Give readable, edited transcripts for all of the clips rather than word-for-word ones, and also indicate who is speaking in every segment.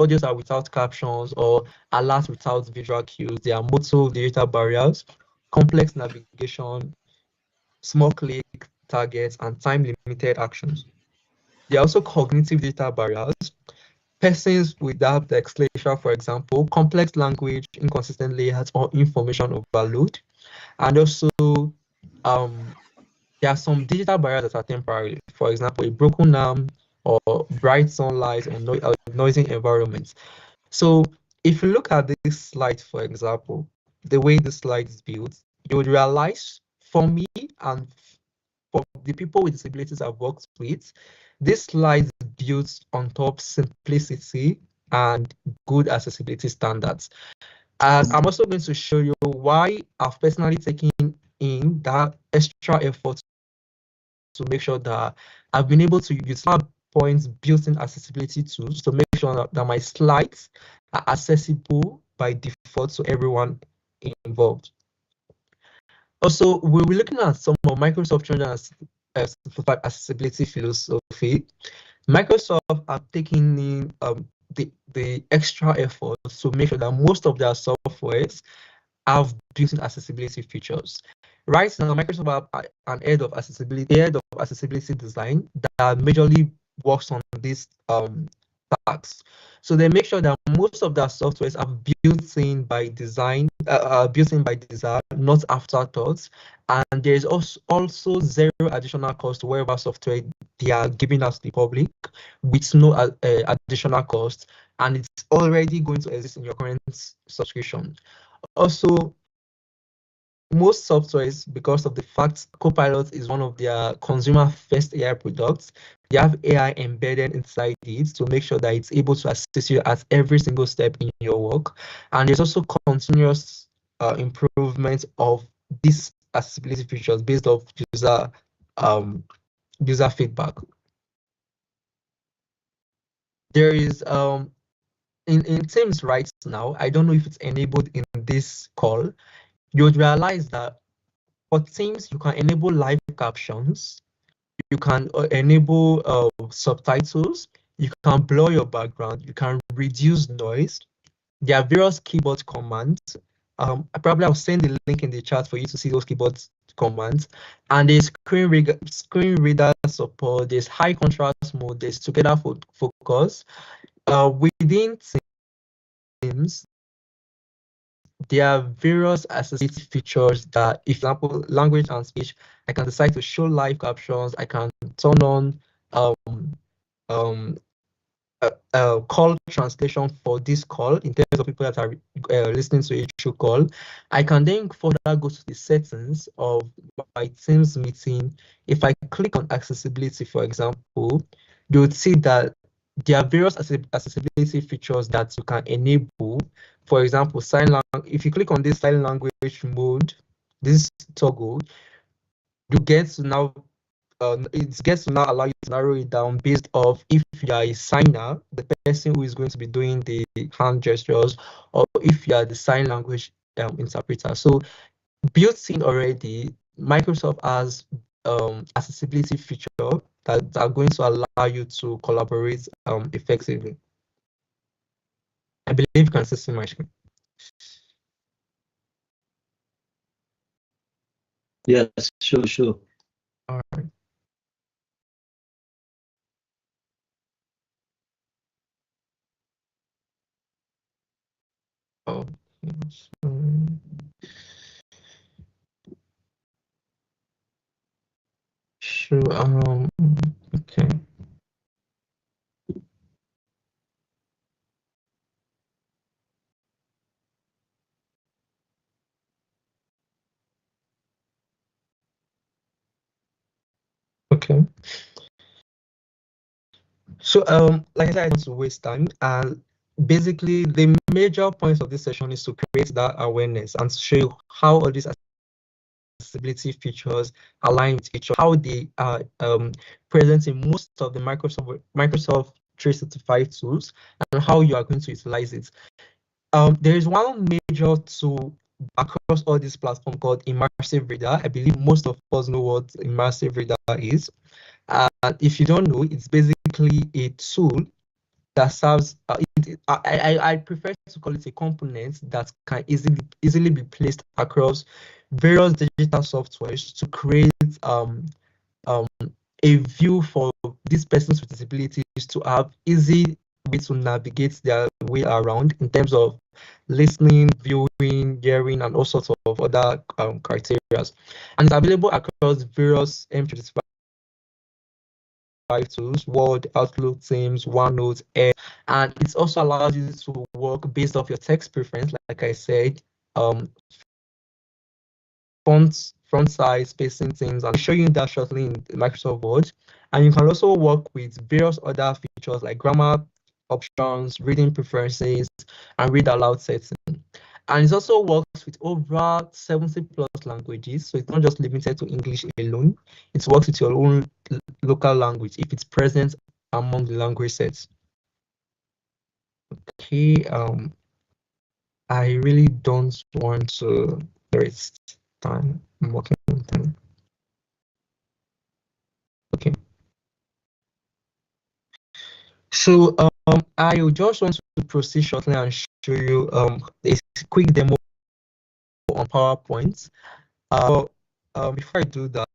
Speaker 1: audios are without captions or alerts without visual cues. There are motor digital barriers, complex navigation, small click targets, and time-limited actions. There are also cognitive digital barriers. Persons without dyslexia, for example, complex language, inconsistent layouts, or information overload. And also, there are some digital barriers that are temporary. For example, a broken arm or bright sunlight or noisy environments. So if you look at this slide, for example, the way this slide is built, you would realize for me and for the people with disabilities I've worked with, this slide is built on top simplicity and good accessibility standards. And I'm also going to show you why I've personally taken in that extra effort to make sure that I've been able to use points built-in accessibility tools to make sure that my slides are accessible by default to everyone involved. Also, we'll be looking at some of Microsoft 365 accessibility philosophy. Microsoft are taking in the extra effort to make sure that most of their softwares have built-in accessibility features. Right now, Microsoft have an head of accessibility design that majorly works on these tasks. So they make sure that most of their softwares are built-in by design, not afterthoughts. And there is also zero additional cost to whatever software they are giving us the public, with no additional cost, and it's already going to exist in your current subscription. Also, most softwares, because of the fact Copilot is one of their consumer-first AI products, they have AI embedded inside it to make sure that it's able to assist you at every single step in your work. And there's also continuous improvement of these accessibility features based off user feedback. There is in Teams right now, I don't know if it's enabled in this call, you would realize that for Teams, you can enable live captions, you can enable subtitles, you can blur your background, you can reduce noise. There are various keyboard commands. I'll send the link in the chat for you to see those keyboard commands. And there's screen reader support, there's high contrast mode, there's together focus. Within Teams, there are various accessibility features that, for example, language and speech, I can decide to show live captions, I can turn on call translation for this call in terms of people that are listening to a true call. I can then further go to the settings of my Teams meeting. If I click on accessibility, for example, you would see that there are various accessibility features that you can enable. For example, if you click on this sign language mode, this toggle, you get to now it gets to now allow you to narrow it down based off if you are a signer, the person who is going to be doing the hand gestures, or if you are the sign language interpreter. So built in already, Microsoft has accessibility feature that are going to allow you to collaborate effectively. I believe you can see my screen.
Speaker 2: Yes, sure.
Speaker 1: All right. Oh, sure. Okay. Okay. So, like I said, I don't want to waste time. And basically, the major points of this session is to create that awareness and to show you how all these accessibility features align with each other, how they are present in most of the Microsoft 365 tools, and how you are going to utilize it. There is one major tool across all these platforms called Immersive Reader. I believe most of us know what Immersive Reader is. And if you don't know, it's basically a tool that serves I prefer to call it a component that can easily be placed across various digital softwares to create um, a view for these persons with disabilities to have easy way to navigate their way around in terms of listening, viewing, hearing, and all sorts of other criteria. And it's available across various M365 tools, Word, Outlook, Teams, OneNote, and it also allows you to work based off your text preference, like I said, font size, spacing things. I'll show you that shortly in Microsoft Word. And you can also work with various other features like grammar options, reading preferences, and read aloud setting. And it also works with over 70 plus languages. So it's not just limited to English alone. It works with your own local language if it's present among the language sets. Okay, I really don't want to waste time. I'm working on time. Okay. So I just want to proceed shortly and show you a quick demo on PowerPoint. Before I do that,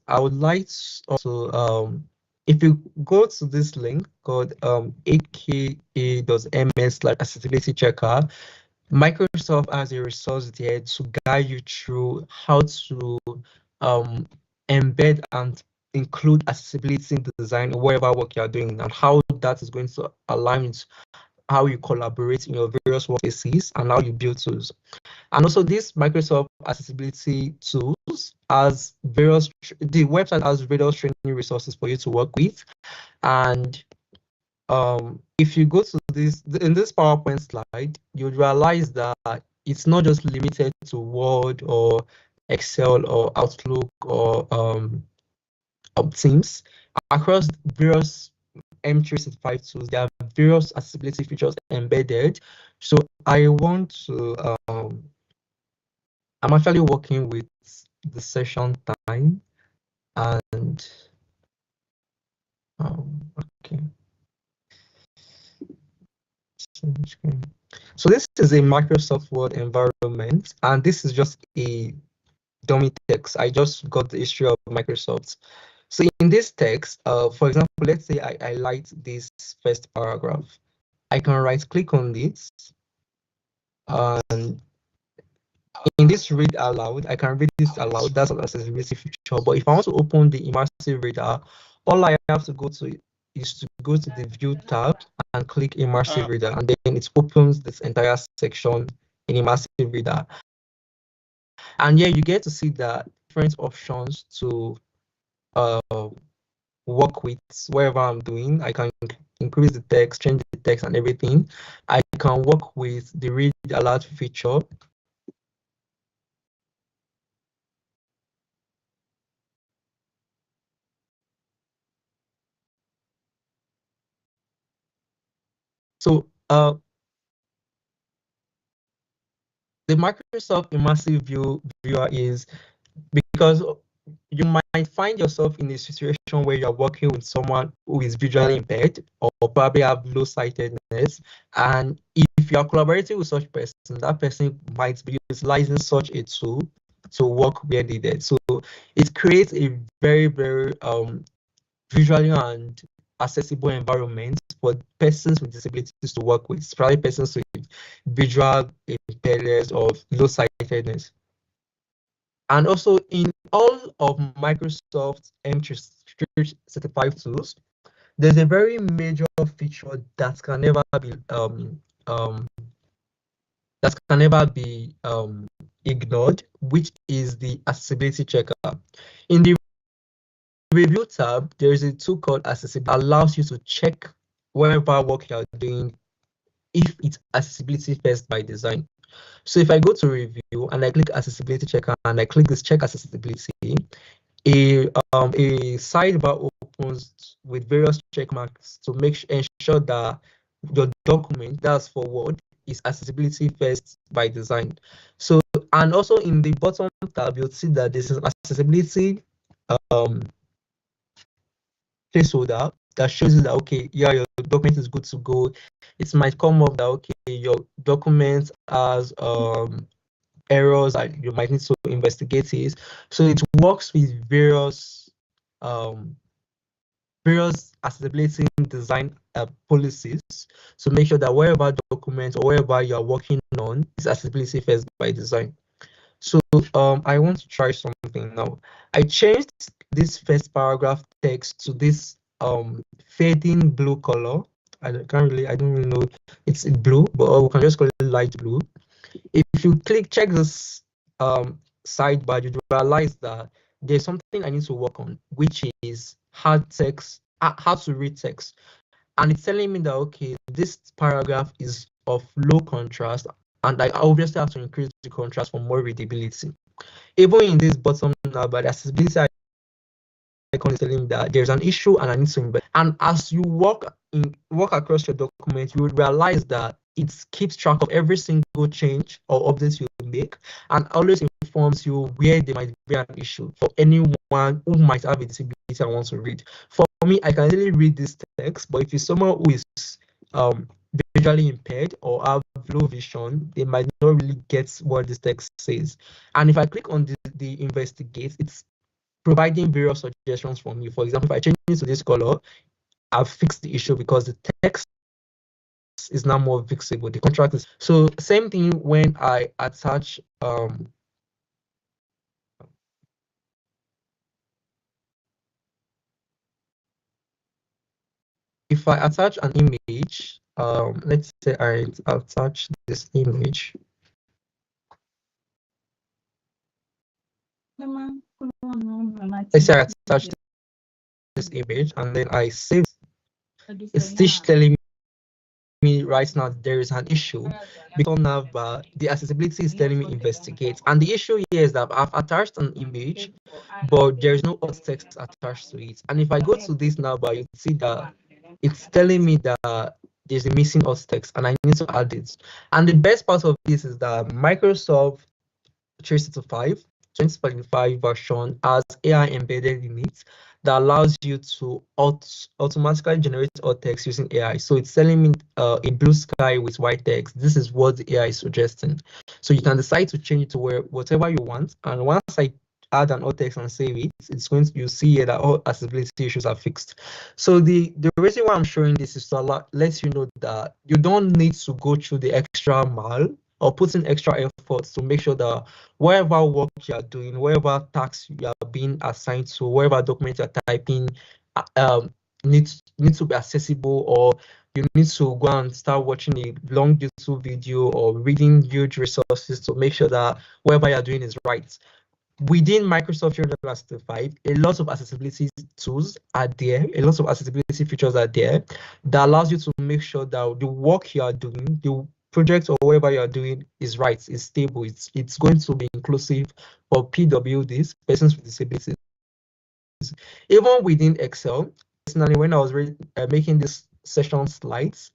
Speaker 1: I would like to if you go to this link called aka.ms/accessibility checker, Microsoft has a resource there to guide you through how to embed and include accessibility in the design wherever work you're doing, and how that is going to align with how you collaborate in your various workspaces and how you build tools. And also this Microsoft accessibility tools has the website has various training resources for you to work with. And if you go to in this PowerPoint slide, you'll realize that it's not just limited to Word or Excel or Outlook or Teams. Across various M365 tools, there are various accessibility features embedded. So I want to I'm actually working with the session time, and okay. So this is a Microsoft Word environment, and this is just a dummy text. I just got the history of Microsoft. So in this text, for example, let's say I like this first paragraph. I can right click on this, and in this read aloud, I can read this aloud. That's an accessibility feature. But if I want to open the immersive reader, all I have to go to is to go to the view tab and click immersive reader, and then it opens this entire section in immersive reader. And here you get to see the different options to work with wherever I'm doing. I can increase the text, change the text and everything. I can work with the read aloud feature. So the Microsoft Immersive Viewer is because you might find yourself in a situation where you're working with someone who is visually impaired or probably have low sightedness, and if you are collaborating with such person, that person might be utilizing such a tool to work where needed. So it creates a very visually and accessible environment for persons with disabilities to work with, especially persons with visual impairments or low sightedness. And also in all of Microsoft M365 tools, there's a very major feature that can never be ignored, which is the accessibility checker. In the review tab, there is a tool called accessibility that allows you to check wherever work you're doing if it's accessibility first by design. So if I go to review and I click accessibility checker and I click this check accessibility, a sidebar opens with various check marks to ensure that your document, that's for Word, is accessibility first by design. So, and also in the bottom tab, you'll see that this is accessibility placeholder, that shows you that, okay, yeah, your document is good to go. It might come up that, okay, your document has errors that you might need to investigate it. So it works with various accessibility design policies to make sure that wherever document or wherever you are working on is accessibility first by design. So I want to try something now. I changed this first paragraph text to this fading blue color. I don't really know. It's blue, but we can just call it light blue. If you check this sidebar, you realize that there's something I need to work on, which is hard text, how to read text. And it's telling me that, okay, this paragraph is of low contrast, and I obviously have to increase the contrast for more readability. Even in this bottom now, but accessibility icon is telling me that there's an issue and I need to embed. And as you walk across your document, you would realize that it keeps track of every single change or updates you make, and always informs you where there might be an issue for anyone who might have a disability and wants to read. For me, I can easily read this text, but if you're someone who is um, visually impaired or have low vision, they might not really get what this text says. And if I click on the investigate, it's providing various suggestions for me. For example, if I change it to this color, I've fixed the issue because the text is now more visible. The contrast is so same thing when I attach if I attach an image, let's say I attach this image. Let's say I attach this image and then I save. It's still telling me right now there is an issue because now the accessibility is telling me investigate, and the issue here is that I've attached an image but there is no alt text attached to it. And if I go to this now, but you see that it's telling me that there's a missing alt text and I need to add it. And the best part of this is that Microsoft 365 2025 version has AI embedded in it that allows you to automatically generate alt text using AI. So it's telling me a blue sky with white text. This is what the AI is suggesting. So you can decide to change it to whatever you want. And once I add an alt text and save it, it's going to, you see here that all accessibility issues are fixed. So the reason why I'm showing this is to let you know that you don't need to go through the extra mile or put in extra efforts to make sure that whatever work you are doing, whatever tasks you are being assigned to, whatever document you're typing, needs to be accessible, or you need to go and start watching a long YouTube video or reading huge resources to make sure that whatever you're doing is right. Within Microsoft 365, a lot of accessibility tools are there, a lot of accessibility features are there that allows you to make sure that the work you are doing, the project or whatever you are doing is right, is stable, it's going to be inclusive for PWDs, persons with disabilities. Even within Excel, personally, when I was making this session slides,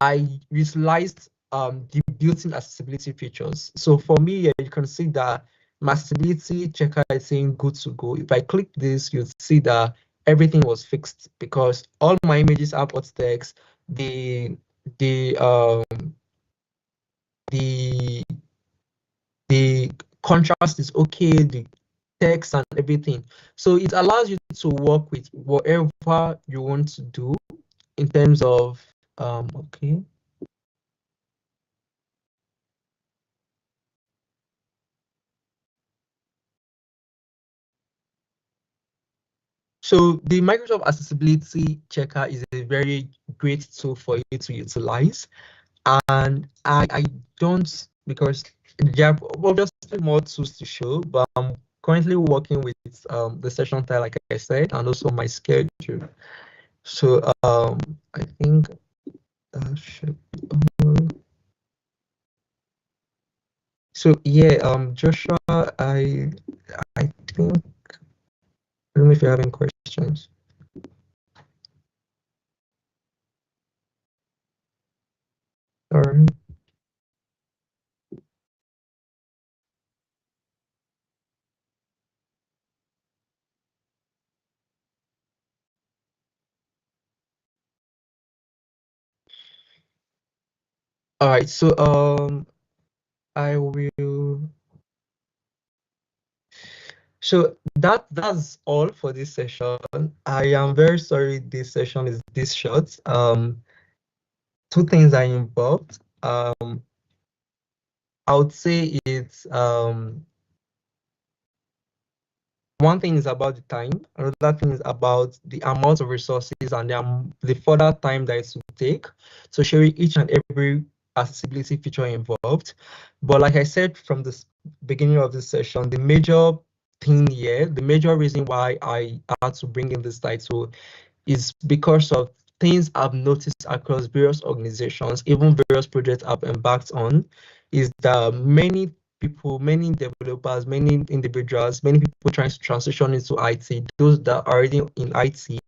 Speaker 1: I utilized the built-in accessibility features. So for me, you can see that my accessibility checker is saying good to go. If I click this, you'll see that everything was fixed because all my images have alt text. The the the contrast is okay, the text and everything. So it allows you to work with whatever you want to do in terms of okay. So the Microsoft Accessibility Checker is a very great tool for you to utilize. And I don't, because there are obviously more tools to show, but I'm currently working with the session time, like I said, and also my schedule. So I think that should be all. So yeah, Joshua, I think I don't know if you have any questions. All right. All right, so I will. So that's all for this session. I am very sorry this session is this short. Two things are involved. I would say it's one thing is about the time, another thing is about the amount of resources and the further time that it will take to show you each and every accessibility feature involved. But like I said from the beginning of this session, the major thing here, the major reason why I had to bring in this title is because of things I've noticed across various organizations, even various projects I've embarked on, is that many people, many developers, many individuals, many people trying to transition into IT, those that are already in IT,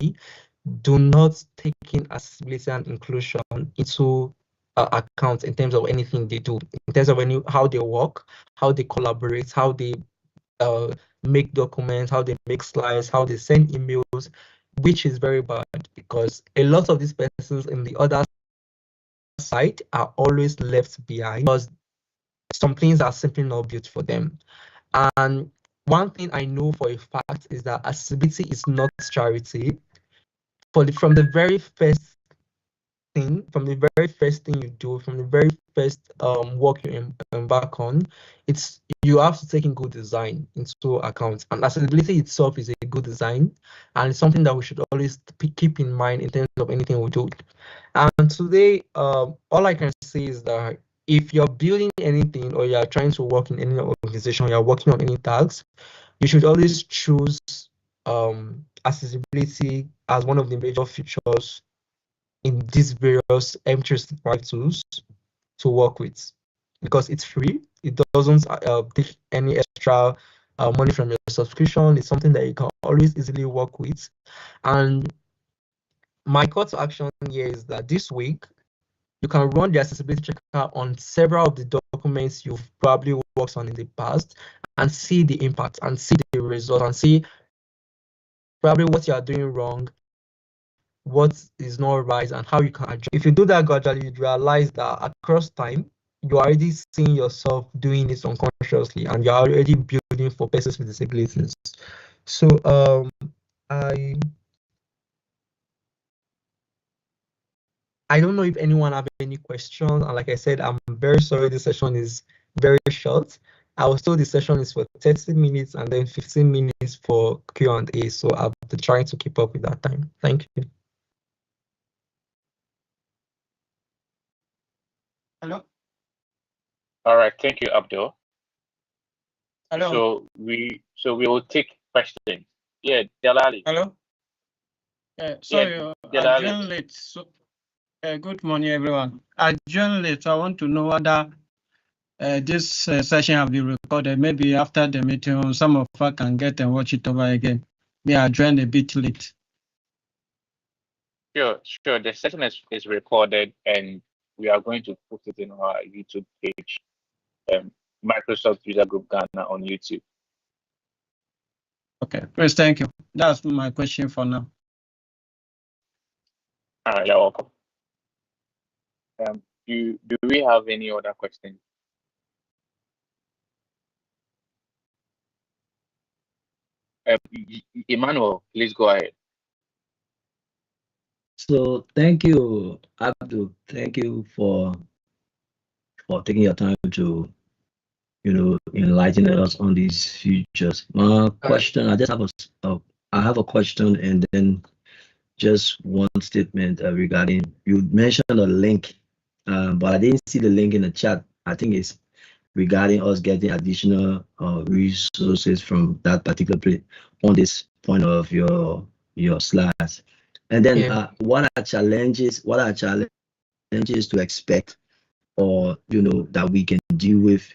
Speaker 1: do not take in accessibility and inclusion into account in terms of anything they do, in terms of how they work, how they collaborate, how they uh, make documents, how they make slides, how they send emails, which is very bad because a lot of these persons in the other side are always left behind because some things are simply not built for them. And one thing I know for a fact is that accessibility is not charity. From the very first thing, from the very first thing you do, from the very first work you embark on, it's you have to take in good design into account. And accessibility itself is a good design, and it's something that we should always keep in mind in terms of anything we do. And today, all I can say is that if you're building anything or you're trying to work in any organization, you're working on any tasks, you should always choose accessibility as one of the major features in these various M365 tools to work with because it's free. It doesn't take any extra money from your subscription. It's something that you can always easily work with. And my call to action here is that this week, you can run the accessibility checker on several of the documents you've probably worked on in the past and see the impact and see the result and see probably what you are doing wrong, what is not right, and how you can adjust. If you do that gradually, you realize that across time, you're already seeing yourself doing this unconsciously and you're already building for persons with disabilities. So I I don't know if anyone have any questions. And like I said, I'm very sorry this session is very short. I was told the session is for 30 minutes and then 15 minutes for Q&A. So I've been trying to keep up with that time. Thank you.
Speaker 3: Hello?
Speaker 4: All right, thank you, Abdul.
Speaker 3: Hello?
Speaker 4: So we will take questions. Yeah, Delali.
Speaker 3: Hello? Sorry,
Speaker 4: Yeah,
Speaker 3: I
Speaker 4: Delali.
Speaker 3: joined late. So, good morning, everyone. I joined late, so I want to know whether this session have been recorded. Maybe after the meeting, some of us can get and watch it over again. I joined a bit late.
Speaker 4: Sure. The session is recorded and we are going to put it in our YouTube page, Microsoft User Group Ghana on YouTube.
Speaker 3: Okay, please, thank you. That's my question for now.
Speaker 4: All right, you're welcome. Do we have any other questions? Emmanuel, please go ahead.
Speaker 2: So thank you, Abdul. Thank you for taking your time to, enlighten us on these features. My question, I have a question and then just one statement regarding, you mentioned a link, but I didn't see the link in the chat. I think it's regarding us getting additional resources from that particular place on this point of your slides. And then what are challenges to expect, or that we can deal with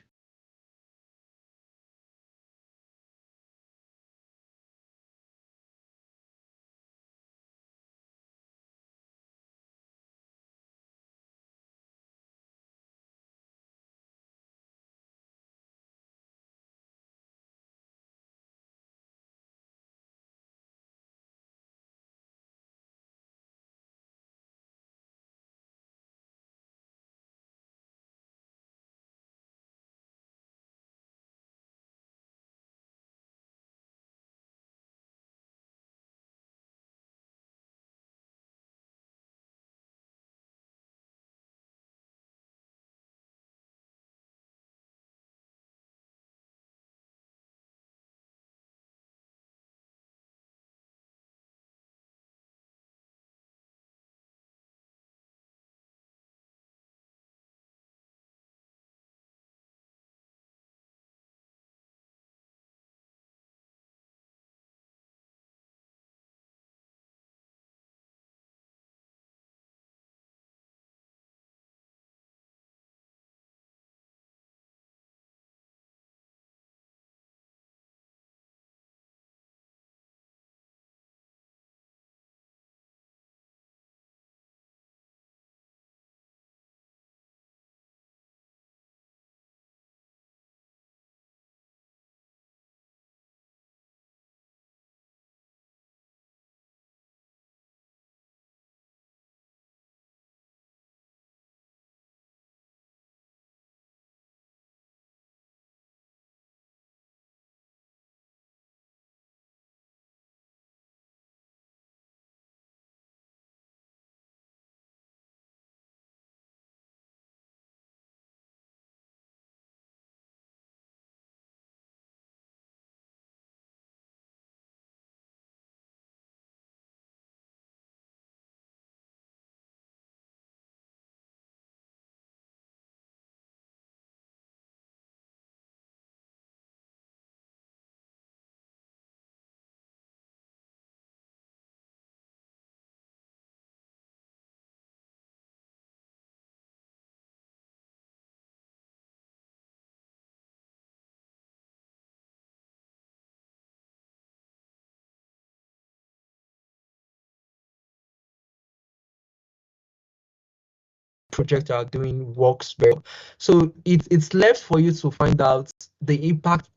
Speaker 1: project you are doing works well. So it's left for you to find out the impact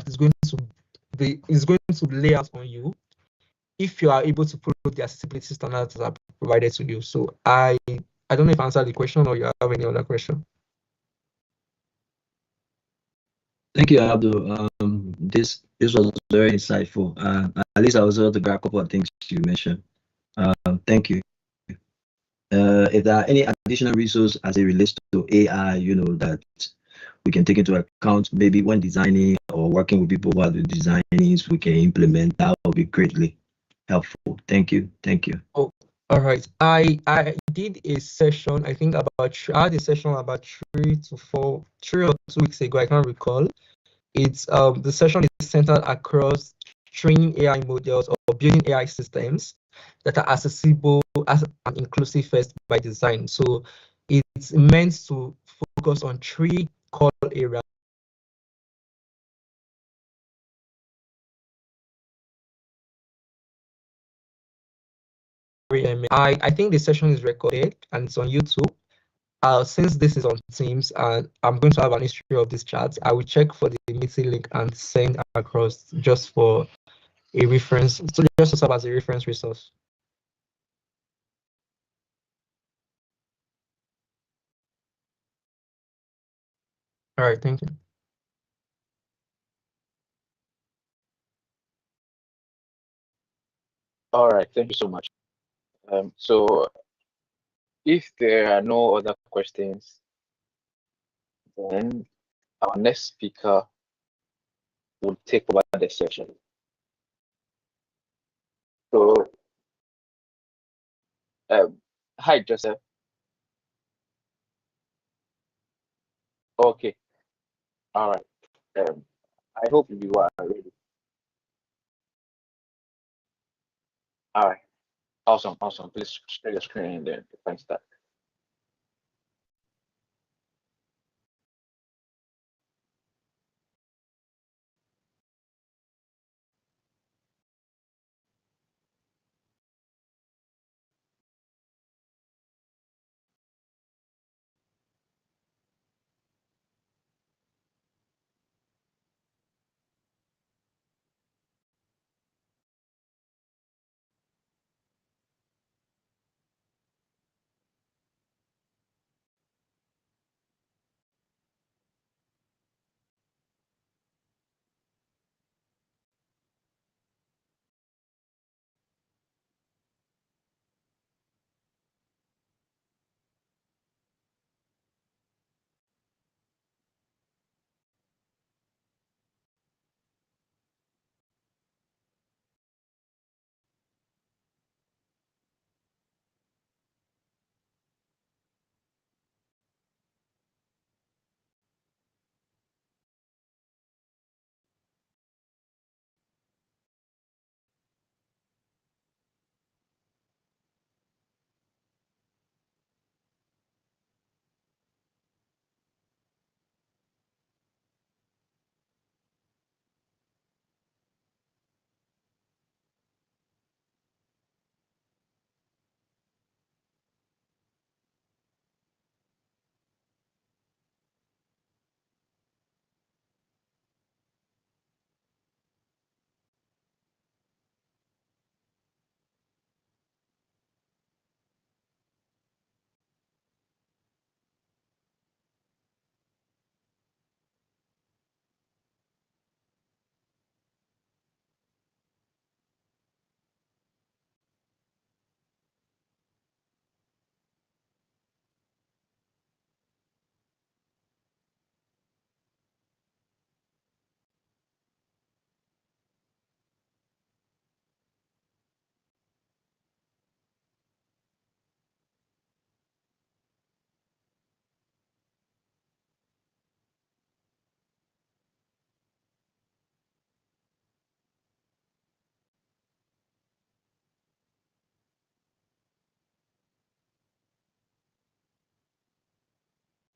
Speaker 1: is going to lay out on you if you are able to follow the accessibility standards that are provided to you. So I don't know if I answered the question or you have any other question.
Speaker 2: Thank you, Abdul. This was very insightful. At least I was able to grab a couple of things you mentioned. Thank you. If there are any additional resources as it relates to AI, that we can take into account, maybe when designing or working with people who are the designers, we can implement, that would be greatly helpful. Thank you.
Speaker 1: Oh, all right. I did a session, I think I had a session about 3 or 2 weeks ago. I can't recall. It's the session is centered across training AI models or building AI systems that are accessible as an inclusive first by design. So it's meant to focus on 3 core areas. I think the session is recorded and it's on YouTube. Since this is on Teams and I'm going to have an history of this chat, I will check for the meeting link and send across just for a reference, so just to serve as a reference resource. All right, thank you.
Speaker 4: All right, thank you so much. So if there are no other questions, then our next speaker will take over the session. So, hi, Joseph. Okay, all right. I hope you are ready. All right, awesome. Please share your screen and then you can start.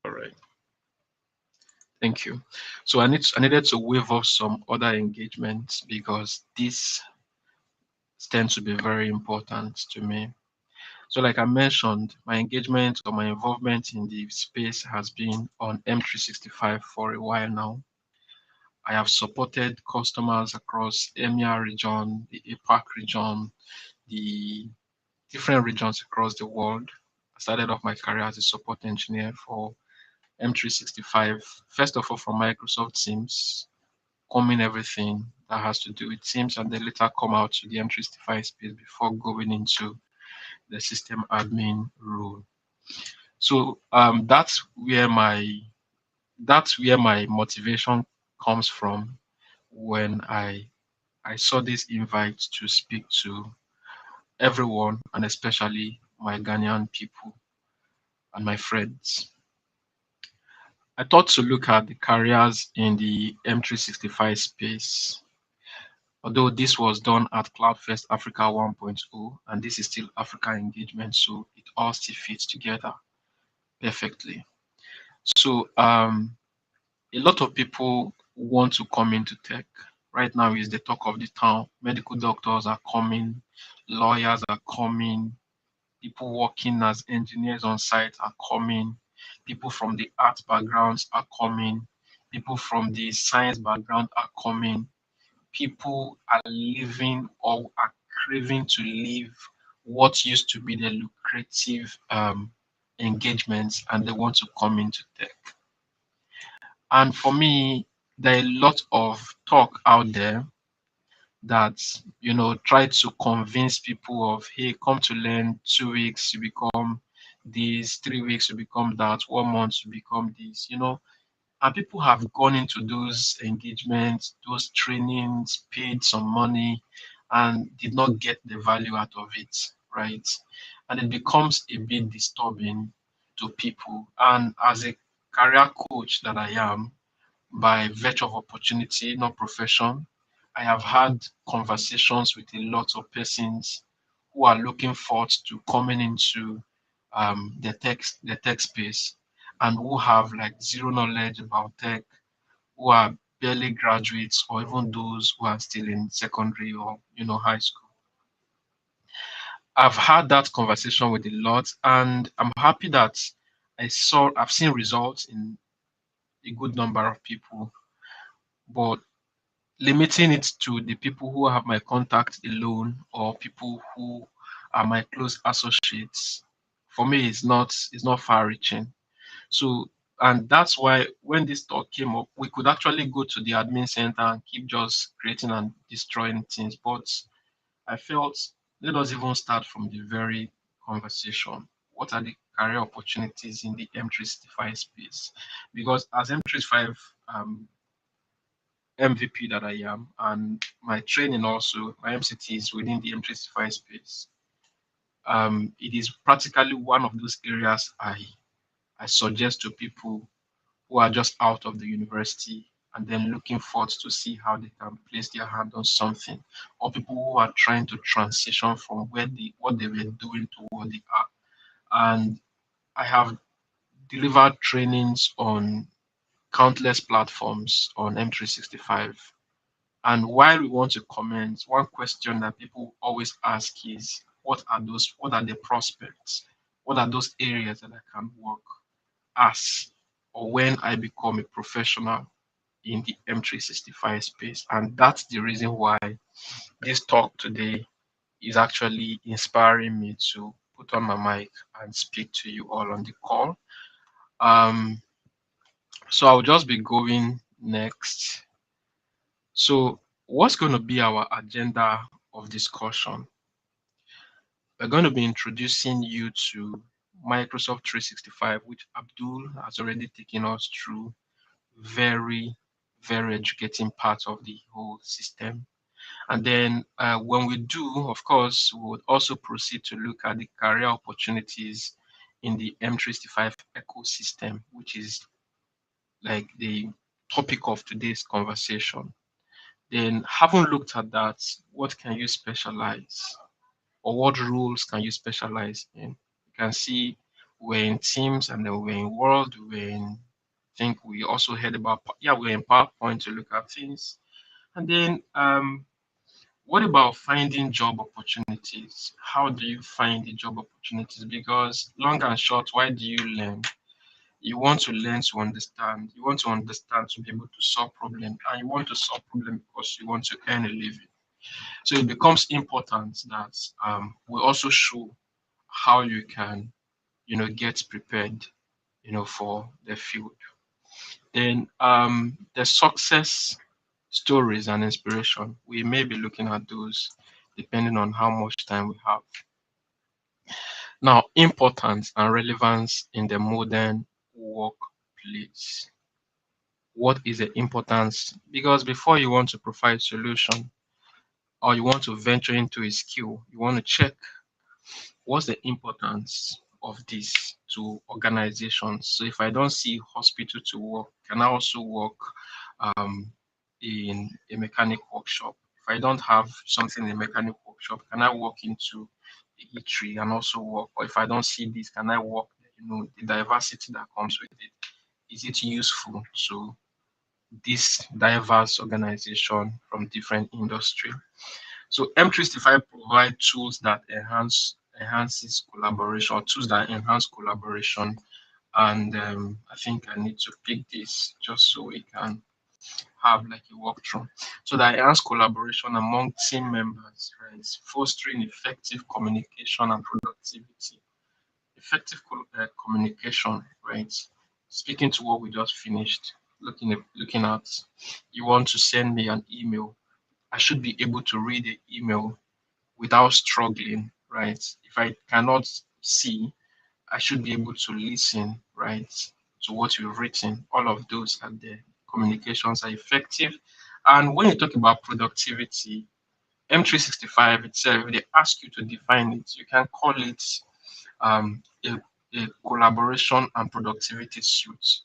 Speaker 5: All right. Thank you. So I needed to waive off some other engagements because this tends to be very important to me. So like I mentioned, my engagement or my involvement in the space has been on M365 for a while now. I have supported customers across EMEA region, the APAC region, the different regions across the world. I started off my career as a support engineer for M365, first of all from Microsoft Teams, coming everything that has to do with Teams, and then later come out to the M365 space before going into the system admin role. So that's where my motivation comes from when I saw this invite to speak to everyone and especially my Ghanaian people and my friends. I thought to look at the careers in the M365 space. Although this was done at CloudFest Africa 1.0, and this is still Africa engagement, so it all still fits together perfectly. So a lot of people want to come into tech. Right now is the talk of the town. Medical doctors are coming, lawyers are coming, people working as engineers on site are coming, people from the art backgrounds are coming, people from the science background are coming, people are living or are craving to live what used to be the lucrative engagements and they want to come into tech. And for me, there are a lot of talk out there that try to convince people of, hey, come to learn 2 weeks to become this, 3 weeks to become that, 1 month to become this. And people have gone into those engagements, those trainings, paid some money, and did not get the value out of it, right? And it becomes a bit disturbing to people. And as a career coach that I am, by virtue of opportunity, not profession, I have had conversations with a lot of persons who are looking forward to coming into the tech space and who have like zero knowledge about tech, who are barely graduates, or even those who are still in secondary or high school. I've had that conversation with a lot, and I'm happy that I've seen results in a good number of people, but limiting it to the people who have my contact alone or people who are my close associates, for me it's not far reaching. So, and that's why when this talk came up, we could actually go to the admin center and keep just creating and destroying things. But I felt, let us even start from the very conversation. What are the career opportunities in the M365 space? Because as M365 MVP that I am, and my training also, my MCT is within the M365 space. It is practically one of those areas I suggest to people who are just out of the university and then looking forward to see how they can place their hand on something, or people who are trying to transition from what they were doing to what they are. And I have delivered trainings on countless platforms on M365. And while we want to comment, one question that people always ask is, what are those? What are the prospects? What are those areas that I can work as or when I become a professional in the M365 space? And that's the reason why this talk today is actually inspiring me to put on my mic and speak to you all on the call. Um, so I'll just be going next. So what's going to be our agenda of discussion? We're going to be introducing you to Microsoft 365, which Abdul has already taken us through. Very, very educating part of the whole system. And then when we do, of course, we would also proceed to look at the career opportunities in the M365 ecosystem, which is like the topic of today's conversation. Then, having looked at that, what can you specialize, or what roles can you specialize in? You can see we're in Teams, and then we're in Word, I think we also heard about, yeah, we're in PowerPoint to look at things. And then What about finding job opportunities? How do you find the job opportunities? Because long and short, why do you learn? You want to learn to understand. You want to understand to be able to solve problems, and you want to solve problems because you want to earn a living. So it becomes important that we also show how you can, get prepared, for the field. Then the success stories and inspiration. We may be looking at those depending on how much time we have. Now, importance and relevance in the modern workplace. What is the importance? Because before you want to provide solution or you want to venture into a skill, you want to check what's the importance of this to organizations. So if I don't see hospital to work, can I also work um, in a mechanic workshop? If I don't have something in a mechanic workshop, can I walk into the eatery and also work? Or if I don't see this, can I work? The diversity that comes with it. Is it useful to this diverse organization from different industry? So M365 provide tools that enhances collaboration, tools that enhance collaboration. And I think I need to pick this just so we can have like a walkthrough. So that enhance collaboration among team members, right? Fostering effective communication and productivity. Effective communication, right? Speaking to what we just finished, looking at, you want to send me an email. I should be able to read the email without struggling, right? If I cannot see, I should be able to listen, right, to what you've written. All of those are there. Communications are effective. And when you talk about productivity, M365 itself, they ask you to define it. You can call it a collaboration and productivity suite.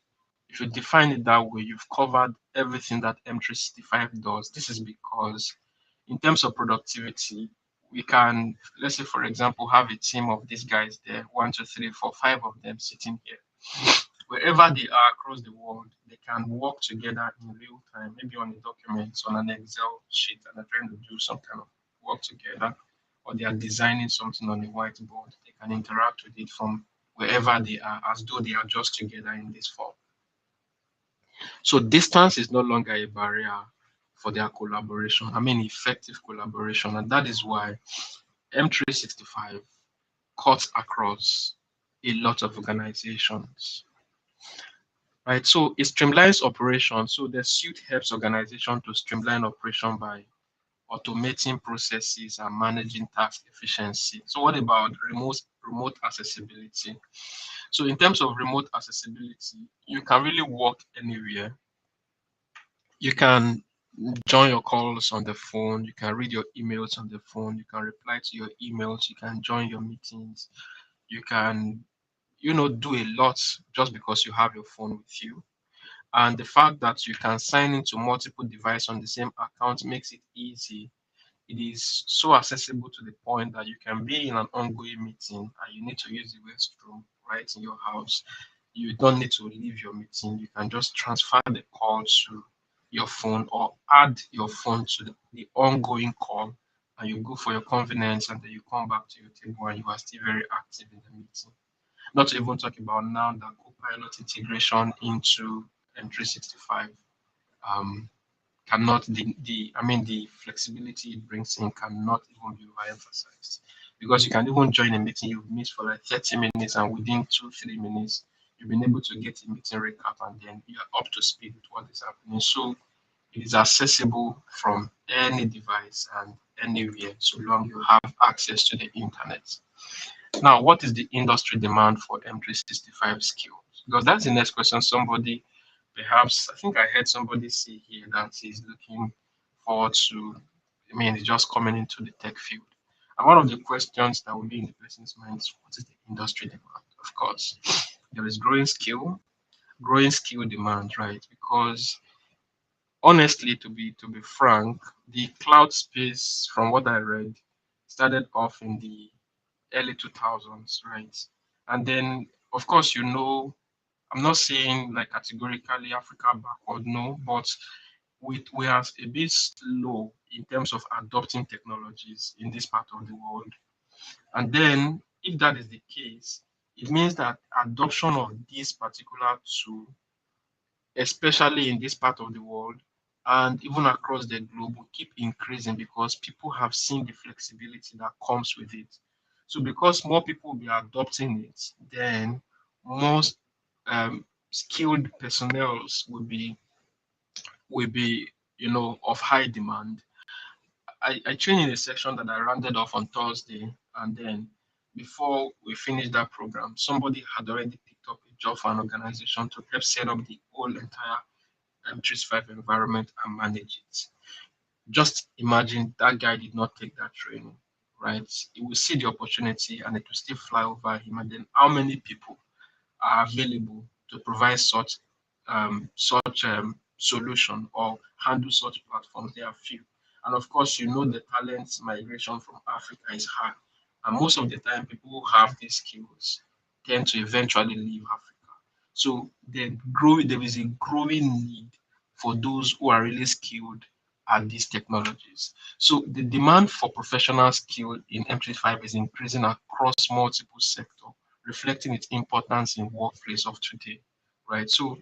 Speaker 5: If you define it that way, you've covered everything that M365 does. This is because in terms of productivity, we can, let's say, for example, have a team of these guys there, one, two, three, four, five of them sitting here. Wherever they are across the world, they can work together in real time, maybe on a document, on an Excel sheet, and they're trying to do some kind of work together, or they are designing something on a whiteboard. They can interact with it from wherever they are, as though they are just together in this form. So distance is no longer a barrier for their collaboration. I mean, effective collaboration. And that is why M365 cuts across a lot of organizations. Right. So it streamlines operation. So the suite helps organization to streamline operation by automating processes and managing task efficiency. So what about remote accessibility? So in terms of remote accessibility, you can really work anywhere. You can join your calls on the phone, you can read your emails on the phone, you can reply to your emails, you can join your meetings, you can, do a lot just because you have your phone with you. And the fact that you can sign into multiple devices on the same account makes it easy. It is so accessible to the point that you can be in an ongoing meeting and you need to use the restroom right in your house. You don't need to leave your meeting. You can just transfer the call to your phone or add your phone to the ongoing call, and you go for your convenience, and then you come back to your table and you are still very active in the meeting. Not to even talk about now the Copilot integration into M365. Um, cannot the flexibility it brings in cannot even be overemphasized, because you can even join a meeting you've missed for like 30 minutes, and within 2-3 minutes you've been able to get a meeting recap, and then you're up to speed with what is happening. So it is accessible from any device and anywhere, so long you have access to the internet. Now, what is the industry demand for M365 skills? Because that's the next question. Somebody, perhaps, I think I heard somebody say here that he's looking forward to, he's just coming into the tech field. And one of the questions that will be in the person's mind is, what is the industry demand? Of course, there is growing skill demand, right? Because honestly, to be frank, the cloud space, from what I read, started off in the early 2000s, right? And then, of course, I'm not saying like categorically Africa backward, no, but we are a bit slow in terms of adopting technologies in this part of the world. And then, if that is the case, it means that adoption of this particular tool, especially in this part of the world and even across the globe, will keep increasing because people have seen the flexibility that comes with it. So, because more people will be adopting it, then more skilled personnel will be of high demand. I trained in a section that I rounded off on Thursday, and then before we finished that program, somebody had already picked up a job for an organization to help set up the whole entire M365 environment and manage it. Just imagine that guy did not take that training, right? He will see the opportunity and it will still fly over him. And then how many people are available to provide such solution or handle such platforms? There are few. And of course, the talent migration from Africa is high. And most of the time, people who have these skills tend to eventually leave Africa. So there is a growing need for those who are really skilled at these technologies. So the demand for professional skill in M365 is increasing across multiple sectors, reflecting its importance in workplace of today, right? So,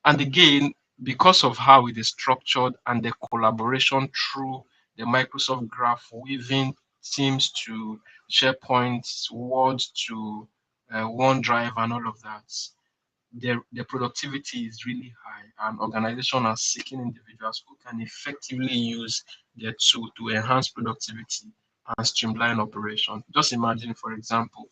Speaker 5: and again, because of how it is structured and the collaboration through the Microsoft Graph, weaving Teams to SharePoint, Word to OneDrive, and all of that, the productivity is really high, and organizations are seeking individuals who can effectively use their tool to enhance productivity and streamline operation. Just imagine, for example,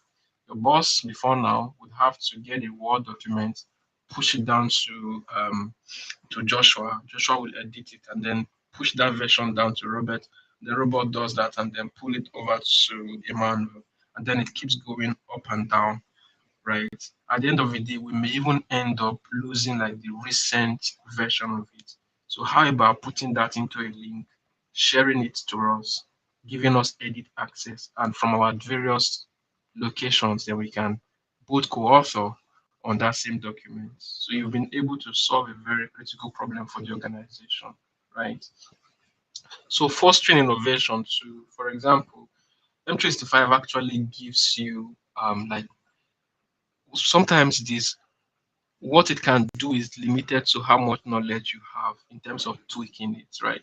Speaker 5: your boss before now would have to get a Word document, push it down to Joshua. Joshua will edit it and then push that version down to Robert. The robot does that and then pull it over to Emmanuel, and then it keeps going up and down, right? At the end of the day, we may even end up losing like the recent version of it. So how about putting that into a link, sharing it to us, giving us edit access, and from our various locations, then we can both co-author on that same document. So you've been able to solve a very critical problem for the organization, right? So fostering innovation too, for example, M365 actually gives you like sometimes this what it can do is limited to how much knowledge you have in terms of tweaking it, right?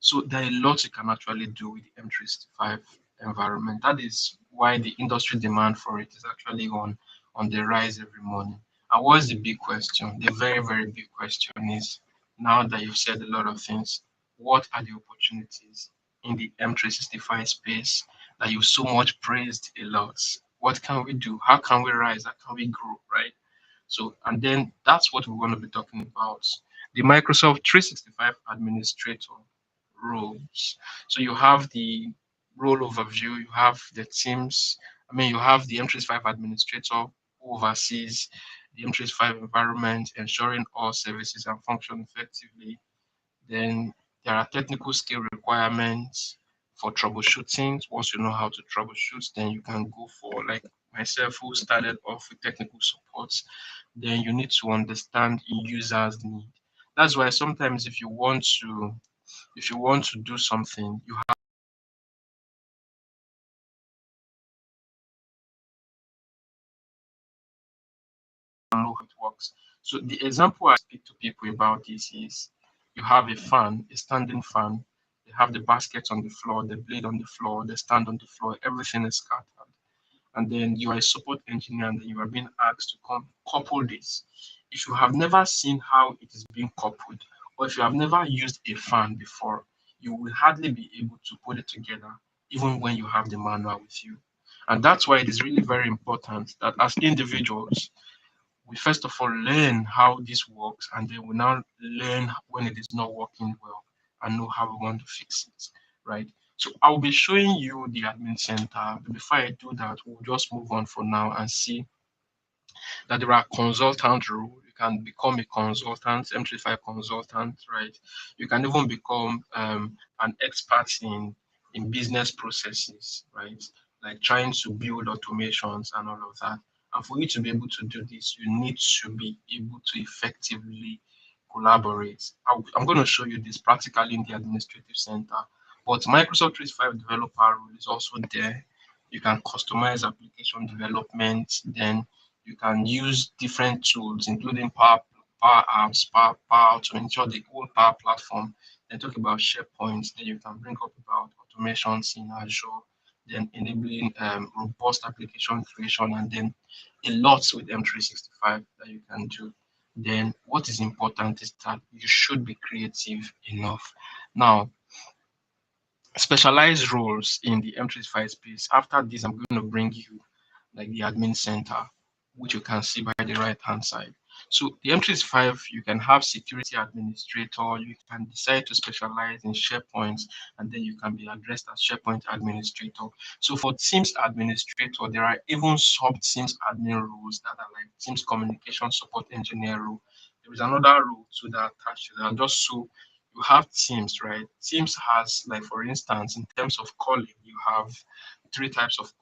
Speaker 5: So there are a lot you can actually do with the M365 environment. That is why the industry demand for it is actually on the rise every morning. And what's the big question? The very, very big question is, now that you've said a lot of things, what are the opportunities in the M365 space that you so much praised a lot? What can we do? How can we rise? How can we grow, right? So, and then that's what we're going to be talking about. The Microsoft 365 administrator roles. So you have the role overview, you have the teams, you have the M365 administrator who oversees the M365 environment, ensuring all services and function effectively. Then there are technical skill requirements for troubleshooting. Once you know how to troubleshoot, then you can go for like myself who started off with technical support. Then you need to understand users' need. That's why sometimes if you want to do something, you have to know how it works. So the example I speak to people about this is you have a fan, a standing fan, they have the basket on the floor, the blade on the floor, the stand on the floor, everything is scattered. And then you are a support engineer and then you are being asked to couple this. If you have never seen how it is being coupled, or if you have never used a fan before, you will hardly be able to put it together, even when you have the manual with you. And that's why it is really very important that as individuals, we first of all learn how this works, and then we now learn when it is not working well and know how we want to fix it, right? So I'll be showing you the admin center. But before I do that, we'll just move on for now and see that there are consultant role. You can become a consultant, M365 consultant, right? You can even become an expert in business processes, right? Like trying to build automations and all of that. And for you to be able to do this, you need to be able to effectively collaborate. I'm going to show you this practically in the administrative center. But Microsoft 365 developer role is also there. You can customize application development. Then you can use different tools, including Power Apps, Power to ensure the whole Power Platform. Then talk about SharePoint. Then you can bring up about automations in Azure. Then enabling robust application creation, and then a lot with M365 that you can do. Then what is important is that you should be creative enough. Now, specialized roles in the M365 space. After this, I'm going to bring you like the admin center, which you can see by the right hand side. So the M365, you can have security administrator, you can decide to specialize in SharePoint, and then you can be addressed as SharePoint administrator. So for Teams administrator, there are even sub Teams admin roles that are like Teams communication support engineer role. There is another role to that attached to that, just so you have Teams, right? Teams has, like for instance, in terms of calling, you have three types of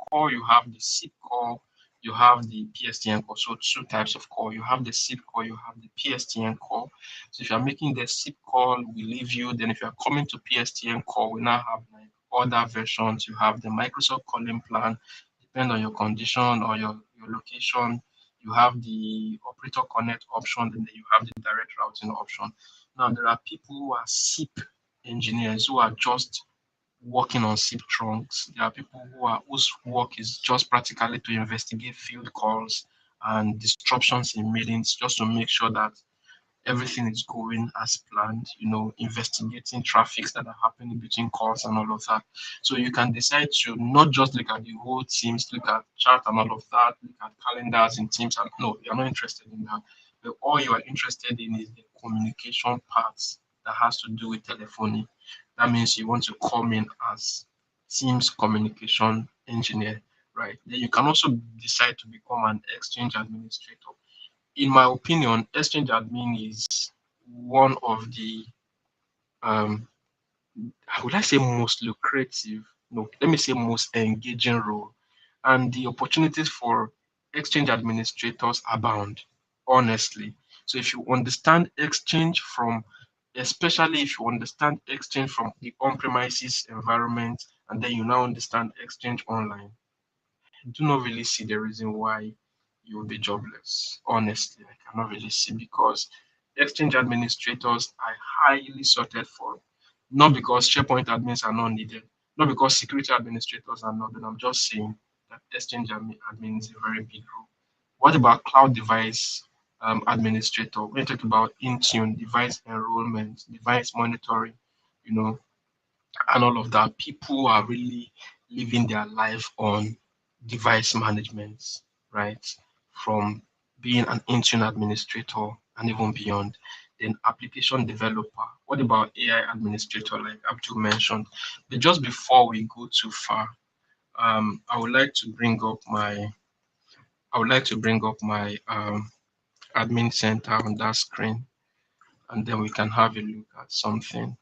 Speaker 5: call. You have the SIP call, you have the PSTN call. So two types of call. You have the SIP call, you have the PSTN call. So if you're making the SIP call, we leave you. Then if you're coming to PSTN call, we now have like other versions. You have the Microsoft calling plan, depend on your condition or your location. You have the operator connect option, and then you have the direct routing option. Now there are people who are SIP engineers who are just working on SIP trunks. There are people whose work is just practically to investigate field calls and disruptions in meetings, just to make sure that everything is going as planned, investigating traffics that are happening between calls and all of that. So you can decide to not just look at the whole Teams, look at chat and all of that, look at calendars in Teams. And no, you're not interested in that. But all you are interested in is the communication parts that has to do with telephony. That means you want to come in as Teams communication engineer, right? Then you can also decide to become an Exchange administrator. In my opinion, Exchange admin is one of the um would I say most lucrative? No, let me say most engaging role. And the opportunities for Exchange administrators abound, honestly. So if you understand Exchange from, especially if you understand Exchange from the on-premises environment, and then you now understand Exchange online, do not really see the reason why you will be jobless. Honestly, I cannot really see, because exchange administrators are highly sorted for. Not because SharePoint admins are not needed, not because security administrators are not, but I'm just saying that exchange admin is a very big role. What about cloud device administrator? When you talk about Intune, device enrollment, device monitoring, you know, and all of that, people are really living their life on device management, right? From being an Intune administrator and even beyond. Then application developer. What about AI administrator, like Abdul mentioned? But just before we go too far, I would like to bring up my admin center on that screen, and then we can have a look at something.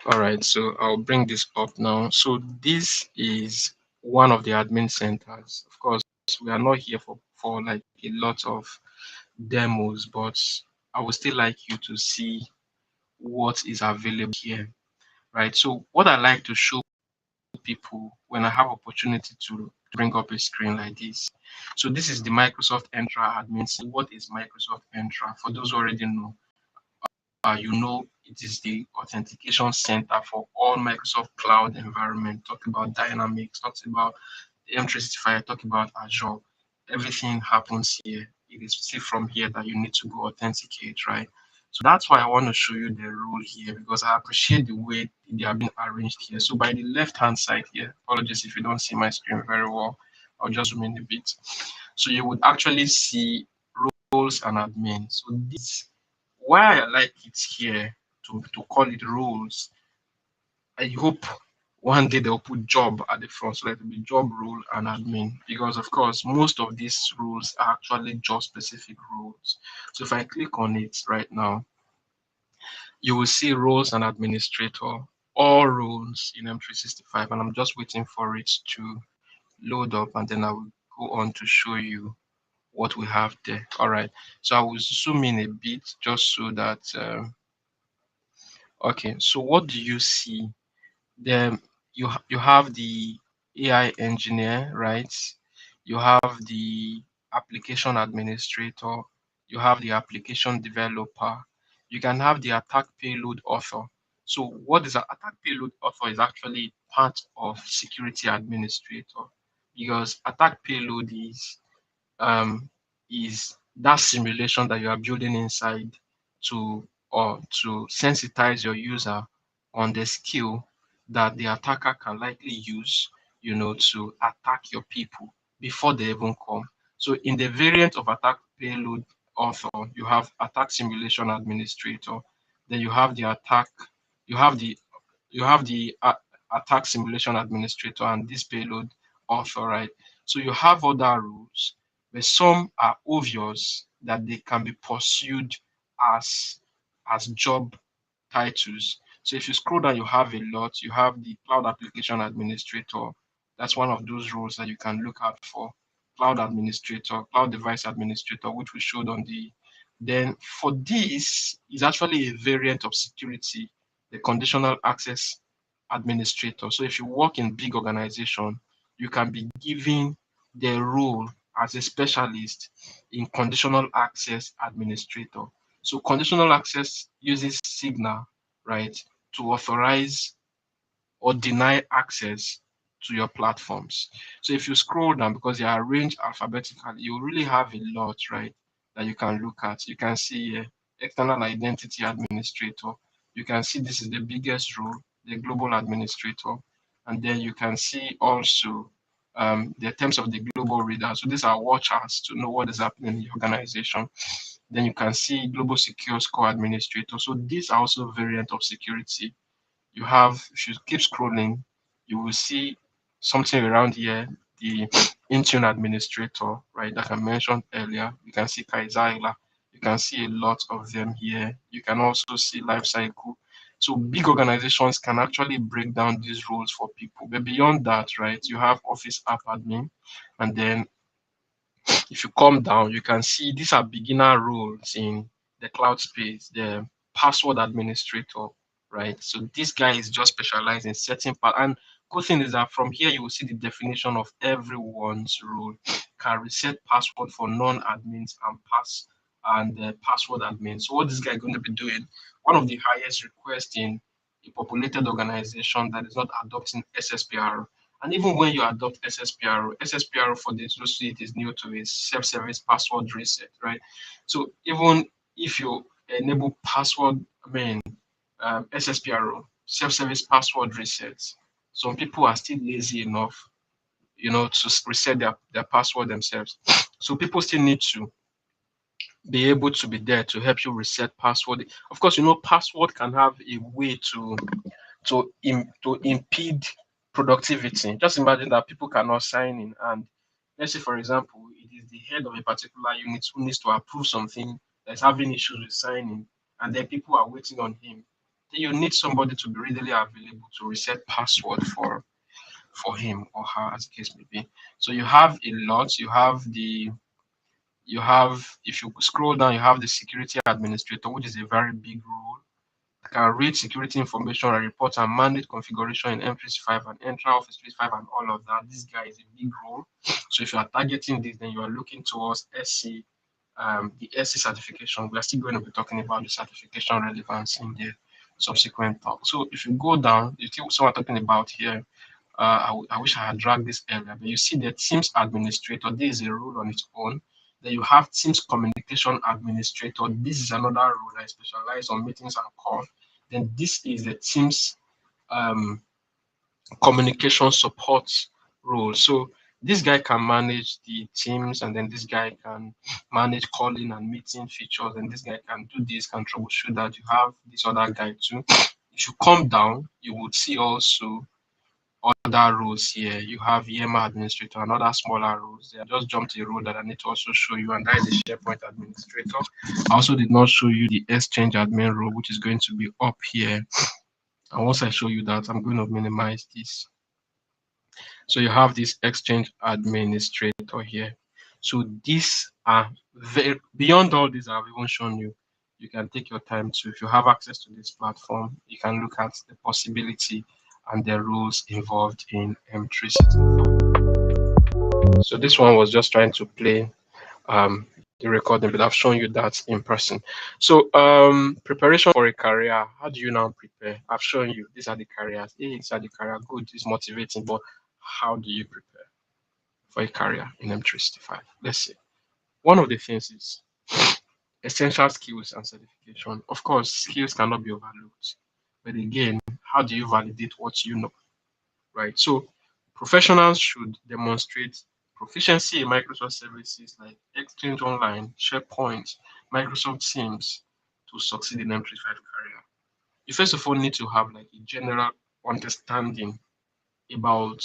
Speaker 5: All right, so I'll bring this up now. So this is one of the admin centers. Of course, we are not here for like a lot of demos, but I would still like you to see what is available here, right? So what I like to show people when I have opportunity to bring up a screen like this. So this is the Microsoft Entra admin. What is Microsoft Entra? For those who already know, it is the authentication center for all Microsoft Cloud environment. Talk about Dynamics, talk about the M365, talk about Azure. Everything happens here. It is still from here that you need to go authenticate, right? So that's why I want to show you the rule here, because I appreciate the way they have been arranged here. So by the left-hand side here, apologies if you don't see my screen very well, I'll just zoom in a bit. So you would actually see roles and admin. So this, why I like it here to call it roles, I hope one day they'll put job at the front, so let it be job role and admin, because of course most of these rules are actually job specific rules. So if I click on it right now, you will see roles and administrator, all roles in M365, and I'm just waiting for it to load up, and then I will go on to show you what we have there. All right. So I will zoom in a bit just so that okay. So what do you see? Then you have the AI engineer, right? You have the application administrator, you have the application developer, you can have the attack payload author. So what is an attack payload author is actually part of security administrator, because attack payload um, is that simulation that you are building inside to or to sensitize your user on the skill that the attacker can likely use, to attack your people before they even come. So in the variant of attack payload author, you have attack simulation administrator, then you have the attack simulation administrator and this payload author, right? So you have other rules, but some are obvious that they can be pursued as job titles. So if you scroll down, you have a lot. You have the cloud application administrator. That's one of those roles that you can look out for. Cloud administrator, cloud device administrator, which we showed on the. Then for this is actually a variant of security, the conditional access administrator. So if you work in big organization, you can be given the role as a specialist in conditional access administrator. So conditional access uses Signal, right, to authorize or deny access to your platforms. So if you scroll down, because they are arranged alphabetically, you really have a lot, right, that you can look at. You can see external identity administrator. You can see this is the biggest role, the global administrator. And then you can see also the terms of the global reader. So these are watchers to know what is happening in the organization. Then you can see global secure score administrator. So these are also variant of security. You have, if you keep scrolling, you will see something around here, the Intune administrator, right, that I mentioned earlier. You can see Kaizaila. You can see a lot of them here. You can also see lifecycle. So big organizations can actually break down these roles for people. But beyond that, right, you have office app admin, and then if you come down, you can see these are beginner roles in the cloud space, the password administrator, right? So this guy is just specialized in setting part. And good thing is that from here you will see the definition of everyone's role. Can reset password for non-admins and password admin. So what this guy is going to be doing, one of the highest requests in a populated organization that is not adopting SSPR. And even when you adopt SSPR for the those who it is new to is self-service password reset, right? So even if you enable password, SSPR, self-service password resets, some people are still lazy enough, to reset their password themselves. So people still need to be able to be there to help you reset password. Of course, password can have a way to impede productivity. Just imagine that people cannot sign in, and let's say, for example, it is the head of a particular unit who needs to approve something that's having issues with signing, and then people are waiting on him. Then you need somebody to be readily available to reset password for him or her, as the case may be. So you have a lot. If you scroll down, you have the security administrator, which is a very big role, can read security information and report and manage configuration in M365 and enter Office 365 and all of that. This guy is a big role. So if you are targeting this, then you are looking towards SC, the SC certification. We are still going to be talking about the certification relevance in the subsequent talk. So if you go down, you see what we're talking about here. I wish I had dragged this earlier, but you see the Teams administrator. This is a role on its own. Then you have Teams communication administrator. This is another role that is specialized on meetings and calls. Then this is the Teams um, communication support role. So this guy can manage the teams, and then this guy can manage calling and meeting features, and this guy can do this, can troubleshoot that. You have this other guy too. If you come down, you would see also other roles here. You have EMA administrator and other smaller roles. I just jumped a role that I need to also show you, and that is the SharePoint administrator. I also did not show you the Exchange admin role, which is going to be up here. And once I show you that, I'm going to minimize this. So you have this Exchange administrator here. So these are very beyond all these I've even shown you. You can take your time to, if you have access to this platform, you can look at the possibility and the rules involved in M365. So this one was just trying to play the recording, but I've shown you that in person. So preparation for a career, how do you now prepare? I've shown you these are the careers. Hey, these are the career, good, it's motivating, but how do you prepare for a career in M365? Let's see. One of the things is essential skills and certification. Of course, skills cannot be overlooked. But again, how do you validate what you know, right? So professionals should demonstrate proficiency in Microsoft services like Exchange Online, SharePoint, Microsoft Teams to succeed in M365 career. You first of all need to have like a general understanding about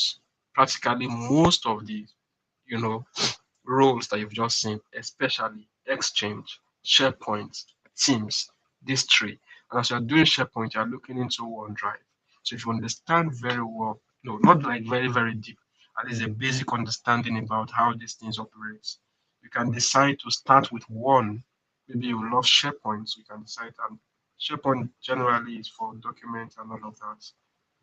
Speaker 5: practically most of the, you know, roles that you've just seen, especially Exchange, SharePoint, Teams, these three. And as you're doing SharePoint, you're looking into OneDrive. So if you understand very well, no, not like very, very deep, at least a basic understanding about how these things operate, you can decide to start with one. Maybe you love SharePoint, so you can decide. And SharePoint generally is for documents and all of that,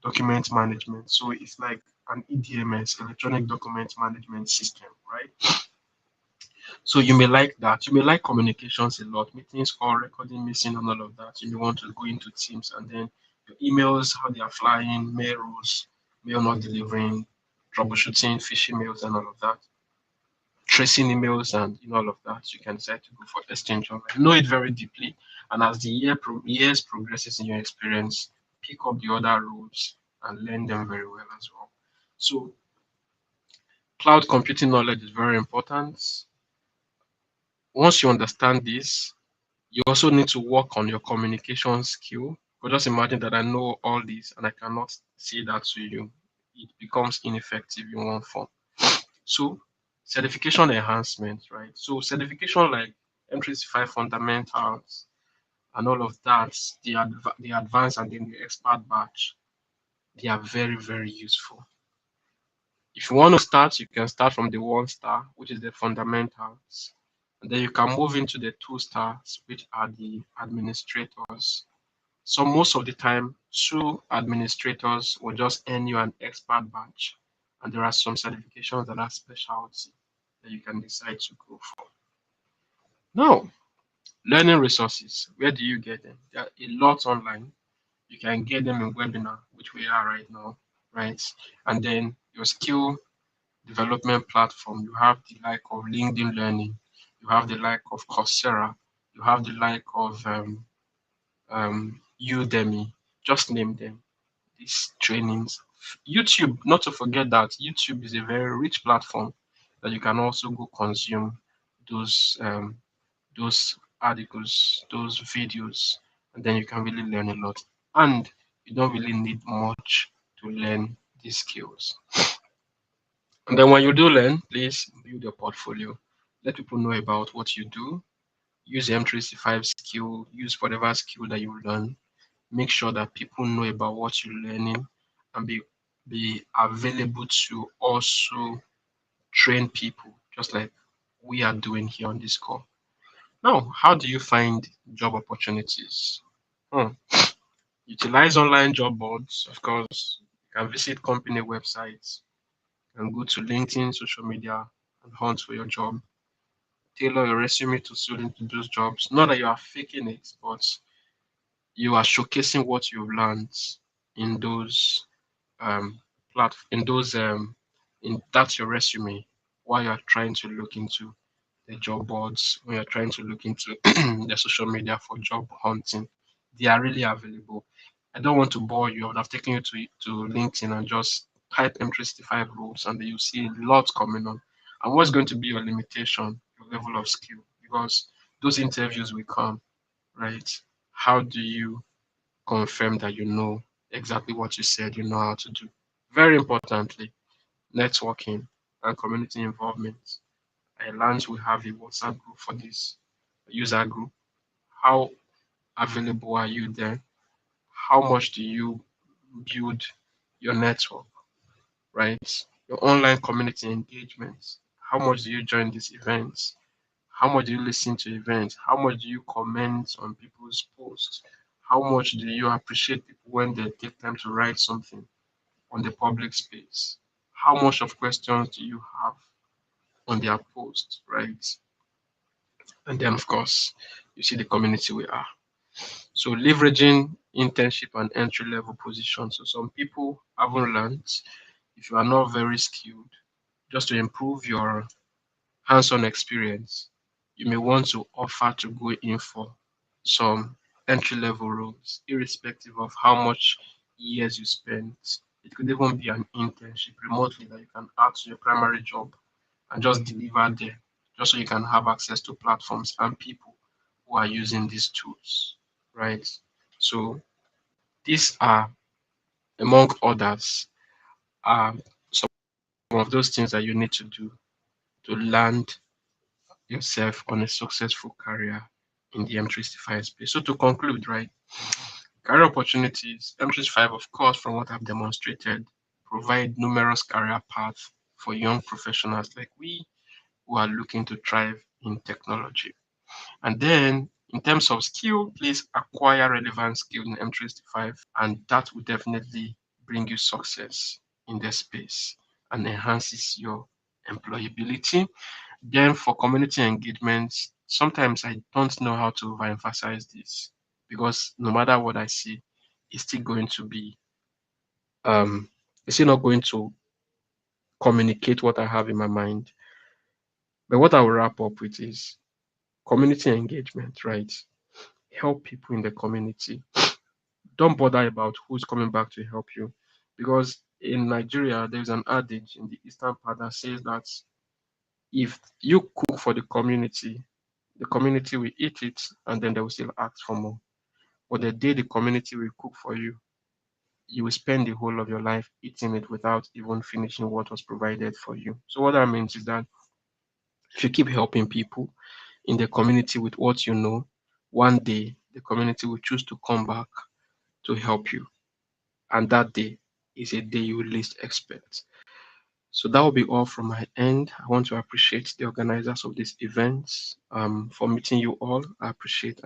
Speaker 5: document management. So it's like an EDMS, electronic document management system, right? So you may like that. You may like communications a lot, meetings, call, recording, missing, and all of that. You may want to go into Teams and then your emails, how they are flying, mail rules, mail not delivering, troubleshooting, phishing mails, and all of that. Tracing emails and all of that. You can decide to go for Exchange Online. Know it very deeply, and as the years progresses in your experience, pick up the other roles and learn them very well as well. So cloud computing knowledge is very important. Once you understand this, you also need to work on your communication skill. But just imagine that I know all this and I cannot say that to you. It becomes ineffective in one form. So certification enhancement, right? So certification like M365 fundamentals and all of that, the advanced and then the expert batch, they are very, very useful. If you want to start, you can start from the 1 star, which is the fundamentals. And then you can move into the 2 stars, which are the administrators. So most of the time, 2 administrators will just earn you an expert badge. And there are some certifications that are specialty that you can decide to go for. Now, learning resources. Where do you get them? There are a lot online. You can get them in webinar, which we are right now, right? And then your skill development platform. You have the like of LinkedIn Learning, you have the like of Coursera, you have the like of Udemy. Just name them. These trainings. YouTube, not to forget that YouTube is a very rich platform that you can also go consume those those articles, those videos, and then you can really learn a lot. And you don't really need much to learn these skills. And then when you do learn, please build your portfolio. Let people know about what you do. Use M365 skill, use whatever skill that you learn. Make sure that people know about what you're learning and be available to also train people, just like we are doing here on this call. Now, how do you find job opportunities? Hmm. Utilize online job boards, of course. You can visit company websites and go to LinkedIn, social media, and hunt for your job. Tailor your resume to suit into those jobs. Not that you are faking it, but you are showcasing what you've learned in those in those in that's your resume while you're trying to look into the job boards, when you're trying to look into the social media for job hunting. They are really available. I don't want to bore you. I would have taken you to LinkedIn and just type M365 roles, and then you see lots coming on. And what's going to be your limitation, your level of skill? Because those interviews will come, right? How do you confirm that you know exactly what you said you know how to do? Very importantly, networking and community involvement. At launch, we have a WhatsApp group for this user group. How available are you there? How much do you build your network, right? Your online community engagement. How much do you join these events? How much do you listen to events? How much do you comment on people's posts? How much do you appreciate people when they take time to write something on the public space? How much of questions do you have on their posts, right? And then, of course, you see the community we are. So leveraging internship and entry level positions. So some people haven't learned if you are not very skilled, just to improve your hands-on experience, you may want to offer to go in for some entry-level roles, irrespective of how much years you spent. It could even be an internship remotely that you can add to your primary job and just deliver there, just so you can have access to platforms and people who are using these tools, right? So these are, among others, are some of those things that you need to do to land yourself on a successful career in the M365 space. So to conclude, right, career opportunities, M365, of course, from what I've demonstrated, provide numerous career paths for young professionals like we who are looking to thrive in technology. And then in terms of skill, please acquire relevant skill in M365, and that will definitely bring you success in the space and enhances your employability. Then for community engagement, sometimes I don't know how to overemphasize this because no matter what I see, it's still going to be um it's still not going to communicate what I have in my mind. But what I will wrap up with is community engagement, right? Help people in the community. Don't bother about who's coming back to help you. Because in Nigeria, there's an adage in the eastern part that says that if you cook for the community will eat it and then they will still ask for more. But the day the community will cook for you, you will spend the whole of your life eating it without even finishing what was provided for you. So what that means is that if you keep helping people in the community with what you know, one day the community will choose to come back to help you. And that day is a day you will least expect. So that will be all from my end. I want to appreciate the organizers of this event for meeting you all. I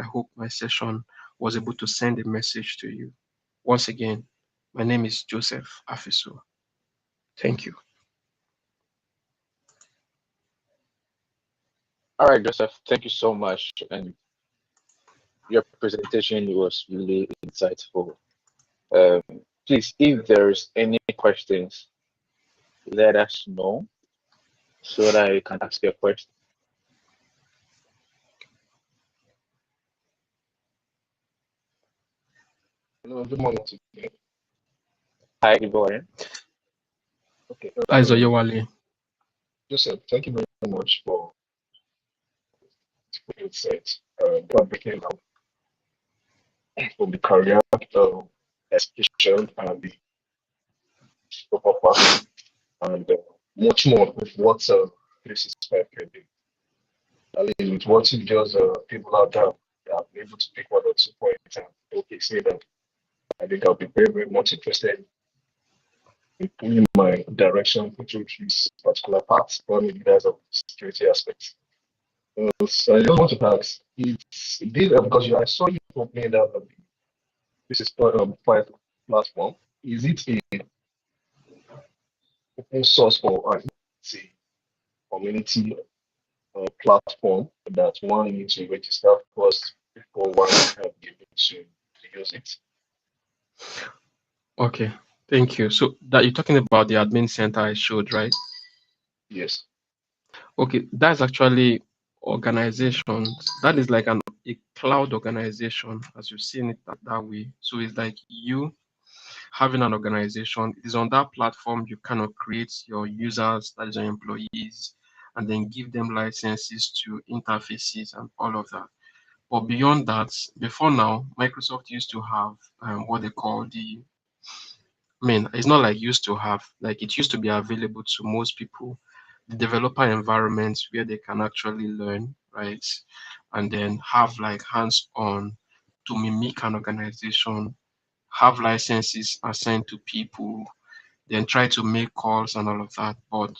Speaker 5: hope my session was able to send a message to you. Once again, my name is Joseph Afiso. Thank you.
Speaker 4: All right, Joseph, thank you so much. And your presentation was really insightful. Um, Please, if there's any questions, let us know so that you can ask your question.
Speaker 6: Hello, good morning to you.
Speaker 4: Hi, everyone.
Speaker 6: Okay,
Speaker 5: Aizo Yewale.
Speaker 6: Joseph, thank you very much for your insight. For breaking down from the career education and the offer and much more with what 365 can do. I mean, with what you just people out there are able to pick one or 2 points and okay, say that I think I'll be very, very much interested in pulling my direction into this particular path, probably because of security aspects. So I just want to ask, it's this because I saw you opening that this is five platform. Is it a open source or it's a community platform that one needs to register first before one can be able to use it?
Speaker 5: Okay, thank you. So that you're talking about the admin center I showed, right?
Speaker 6: Yes.
Speaker 5: Okay, that's actually organizations. That is like a cloud organization, as you've seen it that way. So it's like you having an organization. It is on that platform you kind of create your users, that is your employees, and then give them licenses to interfaces and all of that. But beyond that, before now, Microsoft used to have what they call I mean, it's not like used to have, like it used to be available to most people, the developer environments where they can actually learn, right? And then have like hands-on to mimic an organization, have licenses assigned to people, then try to make calls and all of that. But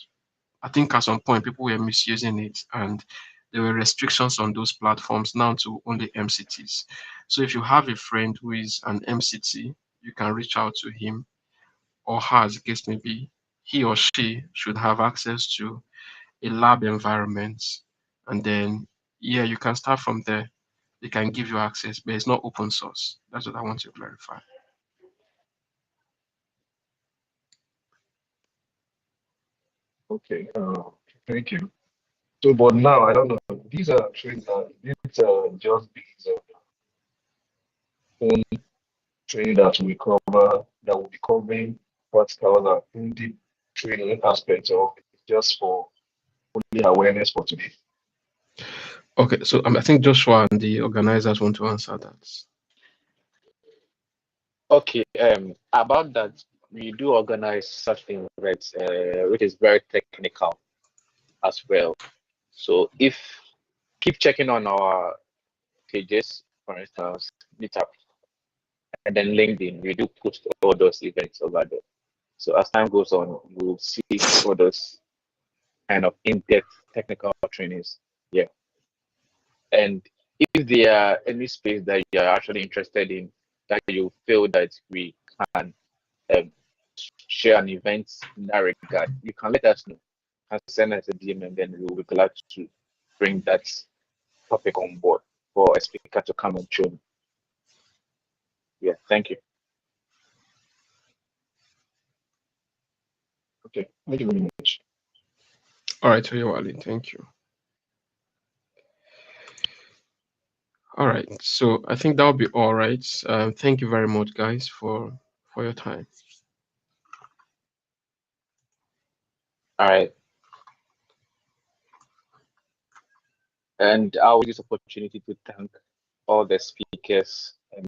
Speaker 5: I think at some point people were misusing it, and there were restrictions on those platforms now to only MCTs. So if you have a friend who is an MCT, you can reach out to him or her, as the case may be. He or she should have access to a lab environment, and then yeah, you can start from there. They can give you access, but it's not open source. That's what I want to clarify.
Speaker 6: Okay, thank you. So, but now I don't know. These are trainings that these are just these own training that we cover, that will be covering practical and in-depth training aspects of it, just for only awareness for today.
Speaker 5: Okay, so I think Joshua and the organizers want to answer that.
Speaker 4: Okay, about that, we do organize such things, right, which is very technical as well. So if keep checking on our pages, for instance, Meetup, and then LinkedIn, we do post all those events over there. So as time goes on, you'll see all those kind of in-depth technical trainings. Yeah. And if there are any space that you are actually interested in, that you feel that we can um, share an event in that regard, you can let us know. You can send us a DM, and then we will be glad to bring that topic on board for a speaker to come and join. Yeah, thank you.
Speaker 6: Okay, thank you very much.
Speaker 5: All right, Oyewale, thank you. All right, so I think that'll be all right. Thank you very much, guys, for your time.
Speaker 4: All right. And I'll use this opportunity to thank all the speakers